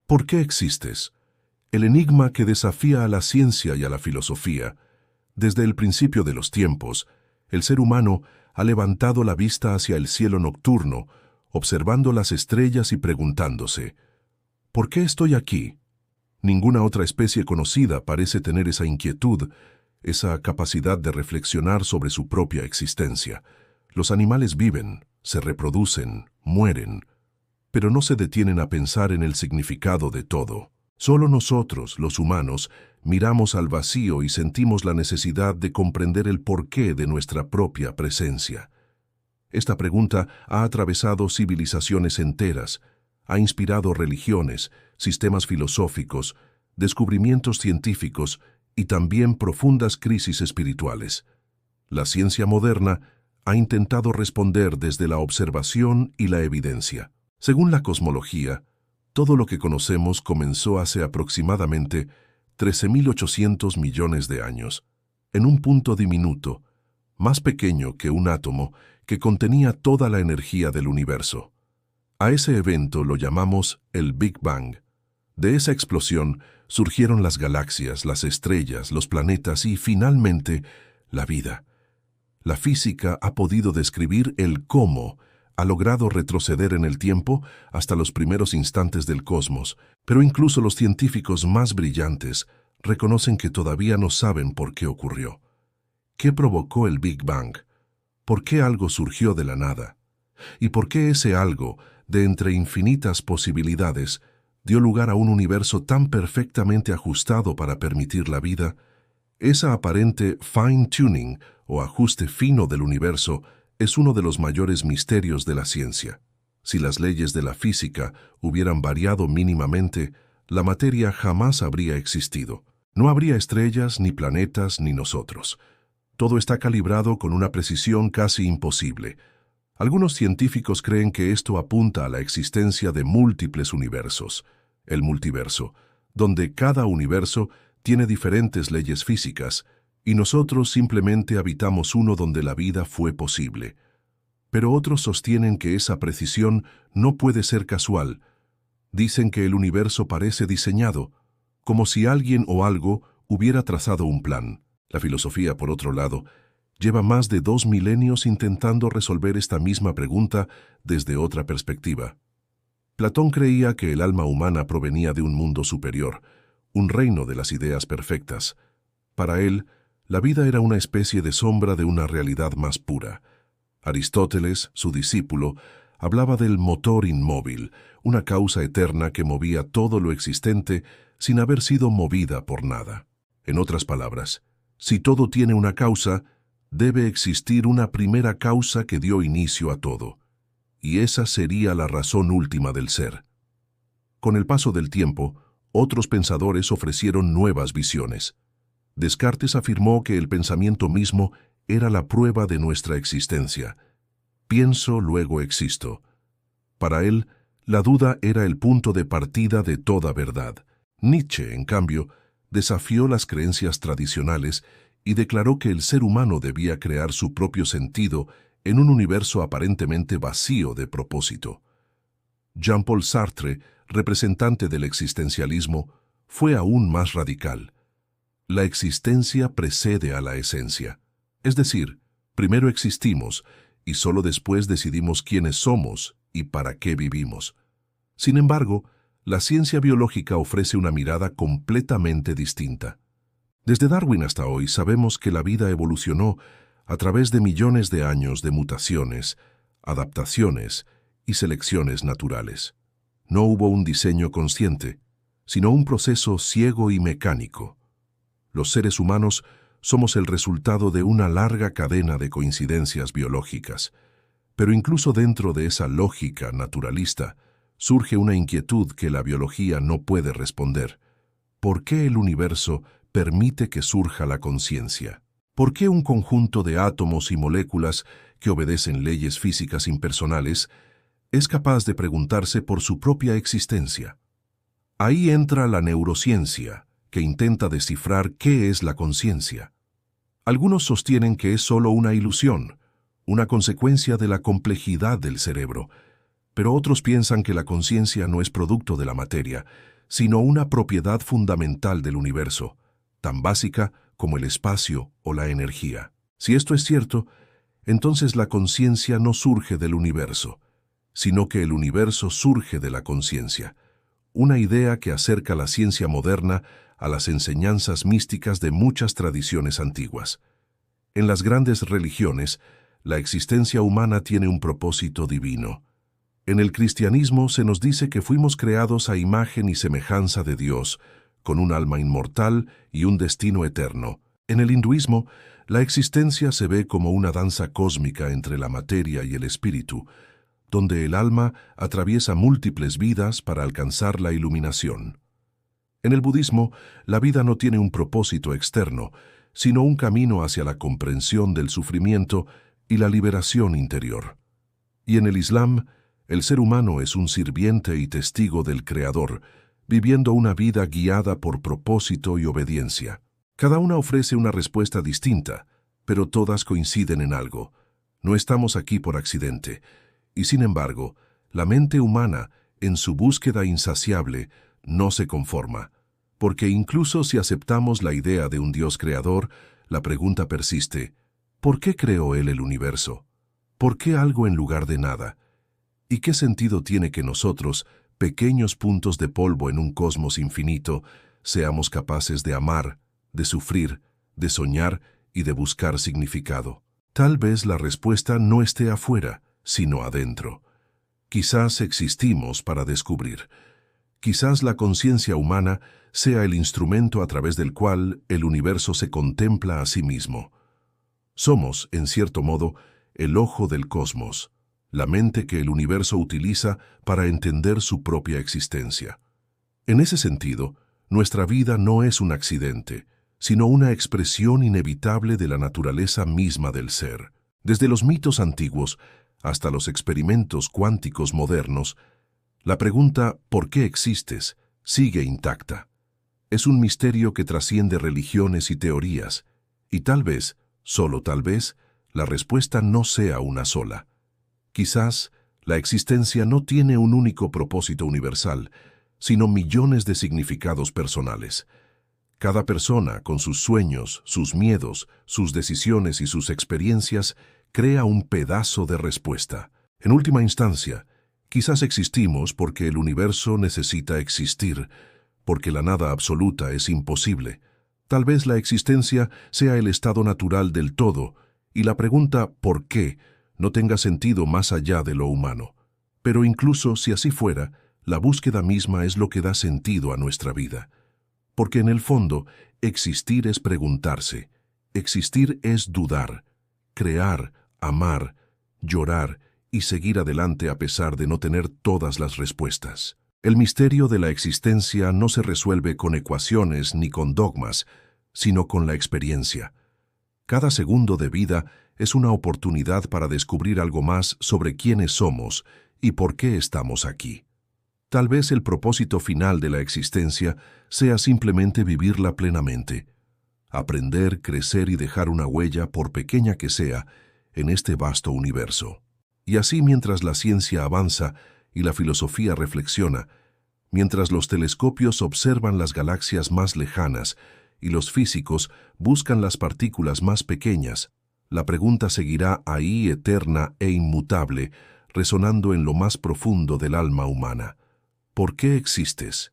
¿Por qué existes? El enigma que desafía a la ciencia y a la filosofía. Desde el principio de los tiempos, el ser humano ha levantado la vista hacia el cielo nocturno, observando las estrellas y preguntándose, ¿por qué estoy aquí? Ninguna otra especie conocida parece tener esa inquietud, esa capacidad de reflexionar sobre su propia existencia. Los animales viven, se reproducen, mueren, pero no se detienen a pensar en el significado de todo. Solo nosotros, los humanos, miramos al vacío y sentimos la necesidad de comprender el porqué de nuestra propia presencia. Esta pregunta ha atravesado civilizaciones enteras, ha inspirado religiones, sistemas filosóficos, descubrimientos científicos y también profundas crisis espirituales. La ciencia moderna ha intentado responder desde la observación y la evidencia. Según la cosmología, todo lo que conocemos comenzó hace aproximadamente 13.800 millones de años, en un punto diminuto, más pequeño que un átomo, que contenía toda la energía del universo. A ese evento lo llamamos el Big Bang. De esa explosión surgieron las galaxias, las estrellas, los planetas y, finalmente, la vida. La física ha podido describir el cómo, ha logrado retroceder en el tiempo hasta los primeros instantes del cosmos, pero incluso los científicos más brillantes reconocen que todavía no saben por qué ocurrió. ¿Qué provocó el Big Bang? ¿Por qué algo surgió de la nada? ¿Y por qué ese algo, de entre infinitas posibilidades, dio lugar a un universo tan perfectamente ajustado para permitir la vida? Esa aparente fine-tuning o ajuste fino del universo es uno de los mayores misterios de la ciencia. Si las leyes de la física hubieran variado mínimamente, la materia jamás habría existido. No habría estrellas, ni planetas, ni nosotros. Todo está calibrado con una precisión casi imposible. Algunos científicos creen que esto apunta a la existencia de múltiples universos, el multiverso, donde cada universo tiene diferentes leyes físicas, y nosotros simplemente habitamos uno donde la vida fue posible. Pero otros sostienen que esa precisión no puede ser casual. Dicen que el universo parece diseñado, como si alguien o algo hubiera trazado un plan. La filosofía, por otro lado, lleva más de 2 milenios intentando resolver esta misma pregunta desde otra perspectiva. Platón creía que el alma humana provenía de un mundo superior, un reino de las ideas perfectas. Para él, la vida era una especie de sombra de una realidad más pura. Aristóteles, su discípulo, hablaba del motor inmóvil, una causa eterna que movía todo lo existente sin haber sido movida por nada. En otras palabras, si todo tiene una causa, debe existir una primera causa que dio inicio a todo, y esa sería la razón última del ser. Con el paso del tiempo, otros pensadores ofrecieron nuevas visiones. Descartes afirmó que el pensamiento mismo era la prueba de nuestra existencia. Pienso, luego existo. Para él, la duda era el punto de partida de toda verdad. Nietzsche, en cambio, desafió las creencias tradicionales y declaró que el ser humano debía crear su propio sentido en un universo aparentemente vacío de propósito. Jean-Paul Sartre, representante del existencialismo, fue aún más radical. La existencia precede a la esencia. Es decir, primero existimos y solo después decidimos quiénes somos y para qué vivimos. Sin embargo, la ciencia biológica ofrece una mirada completamente distinta. Desde Darwin hasta hoy sabemos que la vida evolucionó a través de millones de años de mutaciones, adaptaciones y selecciones naturales. No hubo un diseño consciente, sino un proceso ciego y mecánico. Los seres humanos somos el resultado de una larga cadena de coincidencias biológicas. Pero incluso dentro de esa lógica naturalista, surge una inquietud que la biología no puede responder. ¿Por qué el universo permite que surja la conciencia? ¿Por qué un conjunto de átomos y moléculas que obedecen leyes físicas impersonales es capaz de preguntarse por su propia existencia? Ahí entra la neurociencia, que intenta descifrar qué es la conciencia. Algunos sostienen que es solo una ilusión, una consecuencia de la complejidad del cerebro, pero otros piensan que la conciencia no es producto de la materia, sino una propiedad fundamental del universo, tan básica como el espacio o la energía. Si esto es cierto, entonces la conciencia no surge del universo, sino que el universo surge de la conciencia, una idea que acerca la ciencia moderna a las enseñanzas místicas de muchas tradiciones antiguas. En las grandes religiones, la existencia humana tiene un propósito divino. En el cristianismo se nos dice que fuimos creados a imagen y semejanza de Dios, con un alma inmortal y un destino eterno. En el hinduismo, la existencia se ve como una danza cósmica entre la materia y el espíritu, donde el alma atraviesa múltiples vidas para alcanzar la iluminación. En el budismo, la vida no tiene un propósito externo, sino un camino hacia la comprensión del sufrimiento y la liberación interior. Y en el Islam, el ser humano es un sirviente y testigo del Creador, viviendo una vida guiada por propósito y obediencia. Cada una ofrece una respuesta distinta, pero todas coinciden en algo. No estamos aquí por accidente. Y sin embargo, la mente humana, en su búsqueda insaciable, no se conforma. Porque incluso si aceptamos la idea de un Dios creador, la pregunta persiste: ¿por qué creó Él el universo? ¿Por qué algo en lugar de nada? ¿Y qué sentido tiene que nosotros, pequeños puntos de polvo en un cosmos infinito, seamos capaces de amar, de sufrir, de soñar y de buscar significado? Tal vez la respuesta no esté afuera, sino adentro. Quizás existimos para descubrir. Quizás la conciencia humana sea el instrumento a través del cual el universo se contempla a sí mismo. Somos, en cierto modo, el ojo del cosmos, la mente que el universo utiliza para entender su propia existencia. En ese sentido, nuestra vida no es un accidente, sino una expresión inevitable de la naturaleza misma del ser. Desde los mitos antiguos hasta los experimentos cuánticos modernos, la pregunta ¿por qué existes? Sigue intacta. Es un misterio que trasciende religiones y teorías, y tal vez, solo tal vez, la respuesta no sea una sola. Quizás la existencia no tiene un único propósito universal, sino millones de significados personales. Cada persona, con sus sueños, sus miedos, sus decisiones y sus experiencias, crea un pedazo de respuesta. En última instancia, quizás existimos porque el universo necesita existir, porque la nada absoluta es imposible. Tal vez la existencia sea el estado natural del todo, y la pregunta ¿por qué? No tenga sentido más allá de lo humano. Pero incluso si así fuera, la búsqueda misma es lo que da sentido a nuestra vida. Porque en el fondo, existir es preguntarse, existir es dudar, crear, amar, llorar y seguir adelante a pesar de no tener todas las respuestas. El misterio de la existencia no se resuelve con ecuaciones ni con dogmas, sino con la experiencia. Cada segundo de vida es una oportunidad para descubrir algo más sobre quiénes somos y por qué estamos aquí. Tal vez el propósito final de la existencia sea simplemente vivirla plenamente, aprender, crecer y dejar una huella, por pequeña que sea, en este vasto universo. Y así, mientras la ciencia avanza y la filosofía reflexiona, mientras los telescopios observan las galaxias más lejanas y los físicos buscan las partículas más pequeñas, la pregunta seguirá ahí eterna e inmutable, resonando en lo más profundo del alma humana. ¿Por qué existes?